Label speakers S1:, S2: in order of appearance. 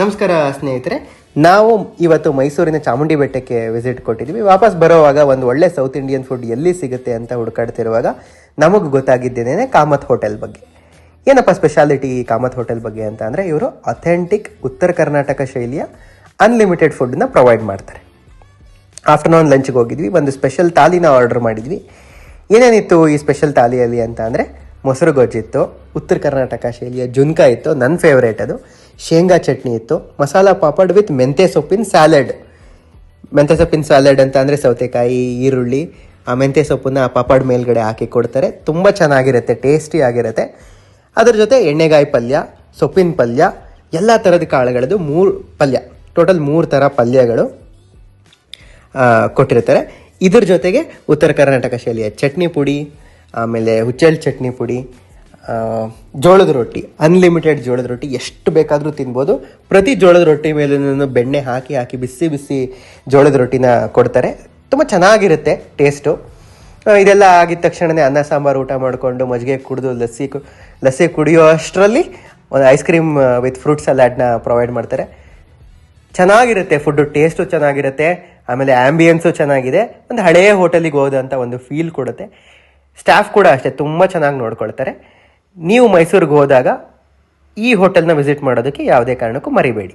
S1: ನಮಸ್ಕಾರ ಸ್ನೇಹಿತರೆ, ನಾವು ಇವತ್ತು ಮೈಸೂರಿನ ಚಾಮುಂಡಿ ಬೆಟ್ಟಕ್ಕೆ ವಿಸಿಟ್ ಕೊಟ್ಟಿದ್ವಿ. ವಾಪಸ್ ಬರೋವಾಗ ಒಂದು ಒಳ್ಳೆ ಸೌತ್ ಇಂಡಿಯನ್ ಫುಡ್ ಎಲ್ಲಿ ಸಿಗುತ್ತೆ ಅಂತ ಹುಡುಕಾಡ್ತಿರುವಾಗ ನಮಗೆ ಗೊತ್ತಾಗಿದ್ದೇನೆ ಕಾಮತ್ ಹೋಟೆಲ್ ಬಗ್ಗೆ. ಏನಪ್ಪ ಸ್ಪೆಷಾಲಿಟಿ ಕಾಮತ್ ಹೋಟೆಲ್ ಬಗ್ಗೆ ಅಂತ ಅಂದರೆ, ಇವರು ಅಥೆಂಟಿಕ್ ಉತ್ತರ ಕರ್ನಾಟಕ ಶೈಲಿಯ ಅನ್ಲಿಮಿಟೆಡ್ ಫುಡ್ನ ಪ್ರೊವೈಡ್ ಮಾಡ್ತಾರೆ. ಆಫ್ಟರ್ನೂನ್ ಲಂಚ್ಗೆ ಹೋಗಿದ್ವಿ, ಒಂದು ಸ್ಪೆಷಲ್ ಥಾಲಿನ ಆರ್ಡರ್ ಮಾಡಿದ್ವಿ. ಏನೇನಿತ್ತು ಈ ಸ್ಪೆಷಲ್ ಥಾಲಿಯಲ್ಲಿ ಅಂತ ಅಂದರೆ, ಮೊಸರು ಗೊಜ್ಜಿತ್ತು, ಉತ್ತರ ಕರ್ನಾಟಕ ಶೈಲಿಯ ಜುನ್ಕ ಇತ್ತು, ನನ್ನ ಫೇವ್ರೇಟ್ ಅದು, ಶೇಂಗಾ ಚಟ್ನಿ ಇತ್ತು, ಮಸಾಲ ಪಾಪಡ್ ವಿತ್ ಮೆಂತ್ಯ ಸೊಪ್ಪಿನ ಸ್ಯಾಲೆಡ್. ಮೆಂತ್ಯ ಸೊಪ್ಪಿನ ಸ್ಯಾಲೆಡ್ ಅಂತ ಅಂದರೆ ಸೌತೆಕಾಯಿ, ಈರುಳ್ಳಿ, ಆ ಮೆಂತ್ಯ ಸೊಪ್ಪನ್ನ ಆ ಪಾಪಡ್ ಮೇಲ್ಗಡೆ ಹಾಕಿ ಕೊಡ್ತಾರೆ. ತುಂಬ ಚೆನ್ನಾಗಿರುತ್ತೆ, ಟೇಸ್ಟಿ ಆಗಿರುತ್ತೆ. ಅದ್ರ ಜೊತೆ ಎಣ್ಣೆಗಾಯಿ ಪಲ್ಯ, ಸೊಪ್ಪಿನ ಪಲ್ಯ, ಎಲ್ಲ ಥರದ ಕಾಳುಗಳದ್ದು 3 ಪಲ್ಯ, ಟೋಟಲ್ 3 ಥರ ಪಲ್ಯಗಳು ಕೊಟ್ಟಿರ್ತಾರೆ. ಇದ್ರ ಜೊತೆಗೆ ಉತ್ತರ ಕರ್ನಾಟಕ ಶೈಲಿಯ ಚಟ್ನಿ ಪುಡಿ, ಆಮೇಲೆ ಹುಚ್ಚೆಳ್ಳು ಚಟ್ನಿ ಪುಡಿ, ಜೋಳದ ರೊಟ್ಟಿ, ಅನ್ಲಿಮಿಟೆಡ್ ಜೋಳದ ರೊಟ್ಟಿ, ಎಷ್ಟು ಬೇಕಾದರೂ ತಿನ್ಬೋದು. ಪ್ರತಿ ಜೋಳದ ರೊಟ್ಟಿ ಮೇಲೂ ಬೆಣ್ಣೆ ಹಾಕಿ ಬಿಸಿ ಬಿಸಿ ಜೋಳದ ರೊಟ್ಟಿನ ಕೊಡ್ತಾರೆ. ತುಂಬ ಚೆನ್ನಾಗಿರುತ್ತೆ ಟೇಸ್ಟು. ಇದೆಲ್ಲ ಆಗಿದ ತಕ್ಷಣವೇ ಅನ್ನ ಸಾಂಬಾರು ಊಟ ಮಾಡಿಕೊಂಡು ಮಜ್ಜಿಗೆ ಕುಡಿದು ಲಸ್ಸಿ ಕುಡಿಯೋ ಅಷ್ಟರಲ್ಲಿ ಒಂದು ಐಸ್ ಕ್ರೀಮ್ ವಿತ್ ಫ್ರೂಟ್ ಸಲಾಡ್ನ ಪ್ರೊವೈಡ್ ಮಾಡ್ತಾರೆ. ಚೆನ್ನಾಗಿರುತ್ತೆ ಫುಡ್ಡು, ಟೇಸ್ಟು ಚೆನ್ನಾಗಿರುತ್ತೆ. ಆಮೇಲೆ ಆ್ಯಂಬಿಯನ್ಸು ಚೆನ್ನಾಗಿದೆ. ಒಂದು ಹಳೆಯ ಹೋಟೆಲಿಗೆ ಹೋದಂಥ ಒಂದು ಫೀಲ್ ಕೊಡುತ್ತೆ. ಸ್ಟಾಫ್ ಕೂಡ ಅಷ್ಟೇ ತುಂಬ ಚೆನ್ನಾಗಿ ನೋಡ್ಕೊಳ್ತಾರೆ. ನೀವು ಮೈಸೂರಿಗೆ ಹೋದಾಗ ಈ ಹೋಟೆಲ್ನ ವಿಸಿಟ್ ಮಾಡೋದಕ್ಕೆ ಯಾವುದೇ ಕಾರಣಕ್ಕೂ ಮರಿಬೇಡಿ.